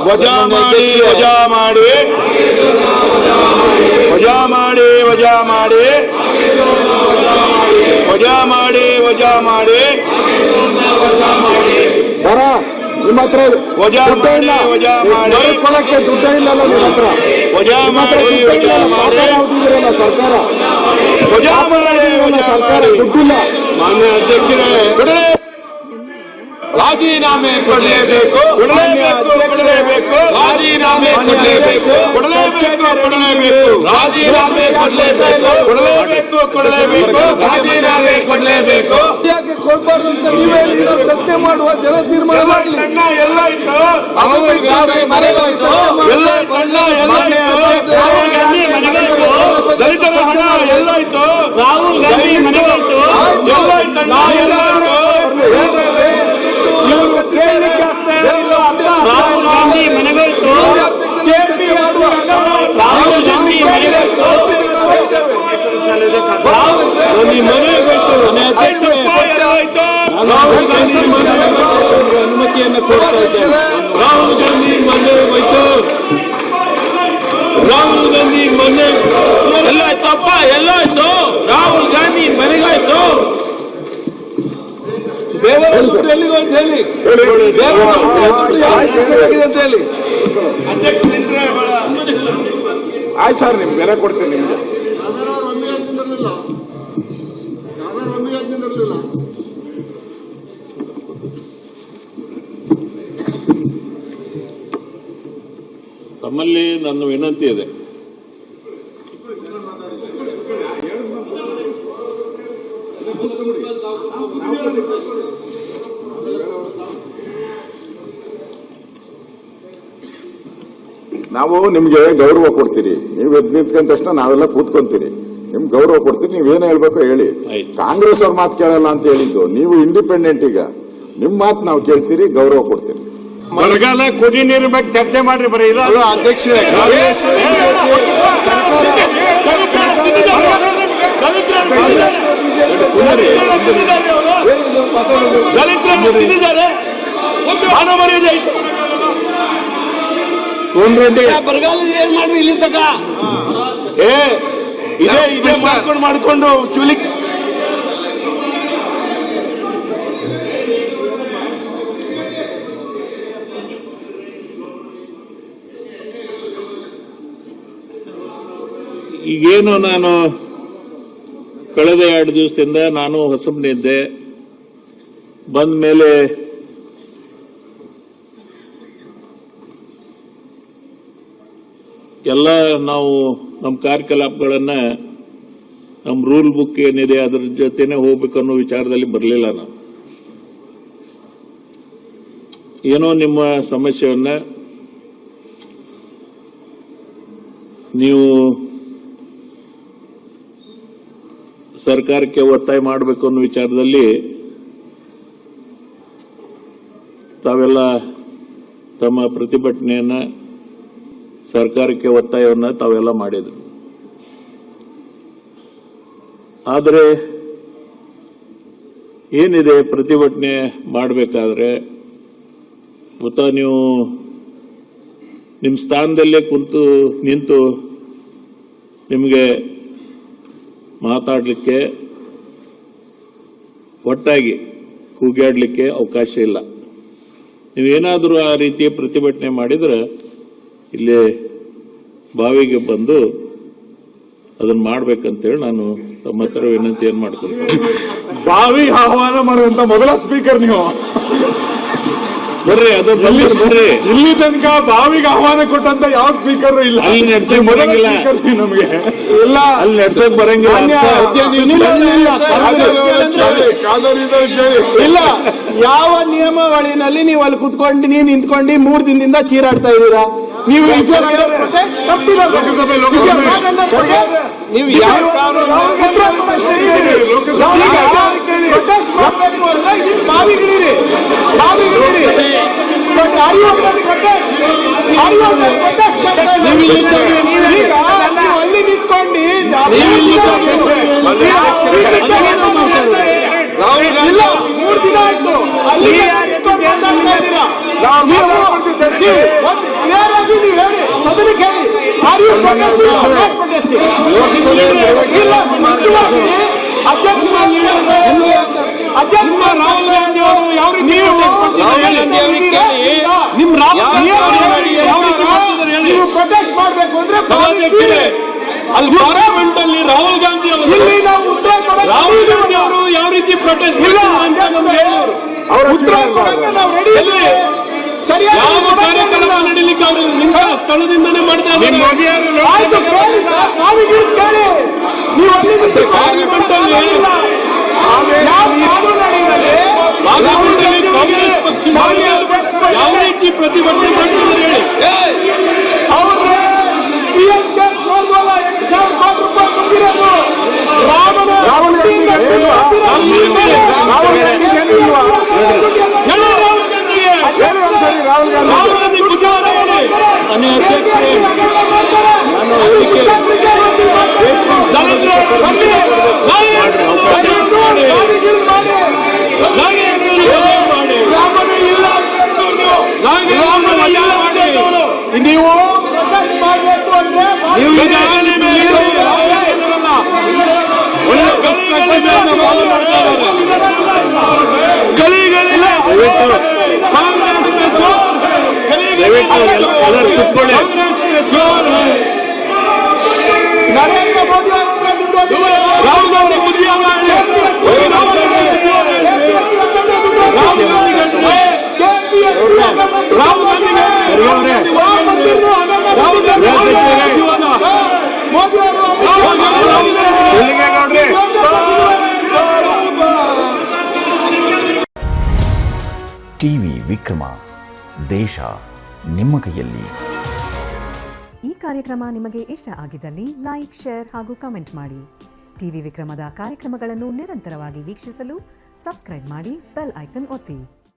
ವಜಾ ಮಾಡಿ ವಜಾ ಮಾಡಿ ವಜಾ ಮಾಡಿ ವಜಾ ಮಾಡಿ ವಜಾ ಮಾಡಿ ವಜಾ ಮಾಡಿ ಬರ ನಿಮ್ಮ ಹತ್ರ ವಜಾ ಮಾಡಿ ವಜಾ ಮಾಡಿ ಕೊಡಕ್ಕೆ ದುಡ್ಡ ಇಲ್ಲಲ್ಲ ನಿಮ್ಮ ಹತ್ರ ವಜಾ ಮಾಡಿ ವಜಾ ಮಾಡಿ ಹೊಟ್ಟಿದ್ದೀರಲ್ಲ ಸರ್ಕಾರ ವಜಾ ಮಾಡಿ ಸರ್ಕಾರ ದುಡ್ಡಿಲ್ಲ. ಮಾನ್ಯ ಅಧ್ಯಕ್ಷರೇ ರಾಜೀನಾಮೆ ಕೊಡಲೇಬೇಕು ಕೊಡಲೇಬೇಕು ರಾಜೀನಾಮೆ ಕೊಡಲೇಬೇಕು ಕೊಡಲೇಬೇಕು ಕೊಡಲೇಬೇಕು ರಾಜೀನಾಮೆ ಕೊಡಲೇಬೇಕು ಕೊಡಲೇಬೇಕು ಕೊಡಲೇಬೇಕು ರಾಜೀನಾಮೆ ಕೊಡಲೇಬೇಕು. ಯಾಕೆ ಕೊಡ್ಬಾರ್ದು ಅಂತ ನೀವೇ ಚರ್ಚೆ ಮಾಡುವ ಜನ ತೀರ್ಮಾನ ಮಾಡಲಿ. ಎಲ್ಲ ಇತ್ತು ದಲಿತರ ಹಣ ಎಲ್ಲ ಇತ್ತು. ರಾಹುಲ್ ಗಾಂಧಿ ಮನೆಗಾಯ್ತು ಎಲ್ಲ ಇತ್ತಣ್ಣ ಎಲ್ಲ ರಾಹುಲ್ ಗಾಂಧಿ ಮನೆಗಾಯ್ತು ರಾಹುಲ್ ಗಾಂಧಿ ಮನೆಗಾಯ್ತು ಅನುಮತಿಯನ್ನು ರಾಹುಲ್ ಗಾಂಧಿ ಮನೆ ಹೋಯ್ತು ರಾಹುಲ್ ಗಾಂಧಿ ಮನೆ ಎಲ್ಲ ಇತ್ತಪ್ಪ ಎಲ್ಲ ಇತ್ತು. ರಾಹುಲ್ ಗಾಂಧಿ ಮನೆಗಾಯ್ತು. ದೇವರ ದುಡ್ಡು ಎಲ್ಲಿಗೆ ಅಂತ ಹೇಳಿ, ದೇವರ ದುಡ್ಡು ಯಾರಿಗೆ ಸರಿಯಾಗಿದೆ ಅಂತ ಹೇಳಿ. ಆಯ್ತು ಸರ್, ನಿಮ್ಗೆ ಬೆಲೆ ಕೊಡ್ತೇನೆ. ನಿಮ್ಗೆ ತಮ್ಮಲ್ಲಿ ನನ್ನ ವಿನಂತಿ ಇದೆ, ನಾವು ನಿಮ್ಗೆ ಗೌರವ ಕೊಡ್ತೀರಿ. ನೀವು ಎದ್ ನಿಂತ್ಕೊಂಡ ತಕ್ಷಣ ನಾವೆಲ್ಲ ಕೂತ್ಕೊಂತೀರಿ. ನಿಮ್ಗೆ ಗೌರವ ಕೊಡ್ತೀರಿ. ನೀವೇನು ಹೇಳ್ಬೇಕೋ ಹೇಳಿ. ಕಾಂಗ್ರೆಸ್ ಅವ್ರ ಮಾತು ಕೇಳಲ್ಲ ಅಂತ ಹೇಳಿದ್ದು ನೀವು. ಇಂಡಿಪೆಂಡೆಂಟ್ ಈಗ ನಿಮ್ ಮಾತು ನಾವು ಕೇಳ್ತೀರಿ, ಗೌರವ ಕೊಡ್ತೀರಿ. ಬರಗಾಲ ಕುಡಿ ನೀರು ಬಗ್ಗೆ ಚರ್ಚೆ ಮಾಡ್ರಿ. ಬರೀ ಇಲ್ಲ ಅಧ್ಯಕ್ಷರೇ, ದಲಿತರನ್ನು ತಿಂದಿದ್ದಾರೆ. ಮಾನ ಮರ್ಯಾದೆ ಐತೆ. ಬರಗಾಲ ಏನ್ ಮಾಡ್ರಿ ಇಲ್ಲಿ ತಕ ಇದೇ ಮಾಡ್ಕೊಂಡು ಚುಲಿ ಈಗೇನು ನಾನು ಕಳೆದ 2 ದಿವಸದಿಂದ ನಾನು ಹೊಸಬನಿದ್ದೆ. ಬಂದ ಮೇಲೆ ಎಲ್ಲ ನಾವು ನಮ್ಮ ಕಾರ್ಯಕಲಾಪಗಳನ್ನ ನಮ್ಮ ರೂಲ್ ಬುಕ್ ಏನಿದೆ ಅದ್ರ ಜೊತೆನೆ ಹೋಗ್ಬೇಕು ಅನ್ನೋ ವಿಚಾರದಲ್ಲಿ ಬರಲಿಲ್ಲ. ನಾನು ಏನೋ ನಿಮ್ಮ ಸಮಸ್ಯೆಯನ್ನ ನೀವು ಸರ್ಕಾರಕ್ಕೆ ಒತ್ತಾಯ ಮಾಡಬೇಕು ಅನ್ನೋ ವಿಚಾರದಲ್ಲಿ ತಾವೆಲ್ಲ ತಮ್ಮ ಪ್ರತಿಭಟನೆಯನ್ನ ಸರ್ಕಾರಕ್ಕೆ ಒತ್ತಾಯವನ್ನ ತಾವೆಲ್ಲ ಮಾಡಿದ್ರು. ಆದರೆ ಏನಿದೆ, ಪ್ರತಿಭಟನೆ ಮಾಡಬೇಕಾದ್ರೆ ಗೊತ್ತಾ, ನೀವು ನಿಮ್ಮ ಸ್ಥಾನದಲ್ಲೇ ನಿಂತು ನಿಮಗೆ ಮಾತಾಡಲಿಕ್ಕೆ, ಒಟ್ಟಾಗಿ ಕೂಗಾಡಲಿಕ್ಕೆ ಅವಕಾಶ ಇಲ್ಲ. ನೀವೇನಾದರೂ ಆ ರೀತಿಯ ಪ್ರತಿಭಟನೆ ಮಾಡಿದ್ರೆ ಇಲ್ಲಿ ಬಾವಿಗೆ ಬಂದು ಅದನ್ನ ಮಾಡ್ಬೇಕಂತೇಳಿ ನಾನು ತಮ್ಮ ಹತ್ರ ವಿನಂತಿಯನ್ನು ಮಾಡ್ಕೊಂತೀನಿ. ಬಾವಿ ಆಹ್ವಾನ ಮಾಡುವಂತ ಮೊದಲ ಸ್ಪೀಕರ್ ನೀವು. ಬರ್ರಿ, ಅದು ಬರ್ರಿ. ಇಲ್ಲಿ ತನಕ ಬಾವಿಗೆ ಆಹ್ವಾನ ಕೊಟ್ಟಂತ ಯಾವ ಸ್ಪೀಕರ್ ಇಲ್ಲ. ಅಲ್ಲಿ ನಡ್ಸಕ್ ಬರಂಗಿಲ್ಲ ನಮಗೆ ಇಲ್ಲ, ಅಲ್ಲಿ ನಡ್ಸಕ್ ಬರಂಗಿಲ್ಲ. ಇಲ್ಲ, ಯಾವ ನಿಯಮಾವಳಿನಲ್ಲಿ ನೀವು ಅಲ್ಲಿ ಕುತ್ಕೊಂಡು ನೀವು ನಿಂತ್ಕೊಂಡು 3 ದಿನದಿಂದ ಚೀರಾಡ್ತಾ ಇದ್ದೀರಾ? ನೀವು ಬಾವಿಗಿಳಿರಿ, ಅಲ್ಲಿ ನಿಂತ್ಕೊಂಡು ಇಲ್ಲ, 3 ದಿನ ಆಯ್ತು ಅಲ್ಲಿ ಕ್ಲಿಯರ್ ಆಗಿ ನೀವು ಹೇಳಿ, ಸದನಕ್ಕೆ ಹೇಳಿ. Are you protesting or not protesting? ಇಲ್ಲ, ಸ್ಪಷ್ಟವಾಗಿ ಅಧ್ಯಕ್ಷ ರಾಹುಲ್ ಗಾಂಧಿ ಅವರು ಯಾವ ರೀತಿ ನೀವು ಪ್ರೊಟೆಸ್ಟ್ ಮಾಡಬೇಕು ಅಂದ್ರೆ ಅಲ್ಲಿ ಪಾರ್ಲಿಮೆಂಟ್ ಅಲ್ಲಿ ರಾಹುಲ್ ಗಾಂಧಿ ಅವರು ಇಲ್ಲಿ ನಾವು ಉತ್ತರ ರಾಹುಲ್ ಗಾಂಧಿ ಅವರು ಯಾವ ರೀತಿ ಪ್ರೊಟೆಸ್ಟ್ ಇಲ್ಲ ಅಂತ ನಮ್ಗೆ ಹೇಳಿದ್ರು. ಉತ್ತರ ಕೊಡಕ್ಕೆ ನಾವು ರೆಡಿ ಇದ್ದೀವಿ. ಸರಿಯಾಗಿ ಯಾವ ಕಾರ್ಯಕ್ರಮ ನಡೀಲಿಕ್ಕೆ ಅವರು ನಿಮ್ಮ ಸ್ಥಳದಿಂದನೇ ಮಾಡ್ತಾ ಇದ್ದಾರೆ. ಆಯ್ತು, ಕೇಳಿ ಸರ್, ನಾವೀಗ ಕೇಳಿ. ನೀವು ಅಲ್ಲಿ ಪಾರ್ಲಿಮೆಂಟ್ ಅಲ್ಲಿ ಯಾವ ಕಾನೂನಿನಲ್ಲಿ ಕಾಂಗ್ರೆಸ್ ಪಕ್ಷ ಯಾವ ರೀತಿ ಪ್ರತಿಭಟನೆ ಮಾಡ್ತಿದ್ದಾರೆ ಹೇಳಿ. ಅವ್ರೆ PM ಕೇಸ್ ನೋಡಿದ್ವಲ್ಲ, 8,000 ಕೋಟಿ ರೂಪಾಯಿ ಬಂದಿರೋದು ರಾಹುಲ್ ಗಾಂಧಿಗೆ ರಾಹುಲ್ ಗಾಂಧಿ ಬುಧವಾರ ಹೇಳಿ. ನೀವು ಪ್ರೊಟೆಸ್ಟ್ ಮಾಡಬೇಕು ಅಂದ್ರೆ ನರೇಂದ್ರ ಮೋದಿ ಅವರ ದುಡ್ಡು ರಾಹುಲ್ ಗಾಂಧಿ ಬುದ್ಧಿಯಾಗ ಮೋದಿ ಅವರು ಟಿವಿ ವಿಕ್ರಮ, ದೇಶ ನಿಮ್ಮ ಕೈಯಲ್ಲಿ. ಈ ಕಾರ್ಯಕ್ರಮ ನಿಮಗೆ ಇಷ್ಟ ಆಗಿದ್ದಲ್ಲಿ ಲೈಕ್, ಶೇರ್ ಹಾಗೂ ಕಮೆಂಟ್ ಮಾಡಿ. ಟಿವಿ ವಿಕ್ರಮದ ಕಾರ್ಯಕ್ರಮಗಳನ್ನು ನಿರಂತರವಾಗಿ ವೀಕ್ಷಿಸಲು ಸಬ್ಸ್ಕ್ರೈಬ್ ಮಾಡಿ, ಬೆಲ್ ಐಕನ್ ಒತ್ತಿ.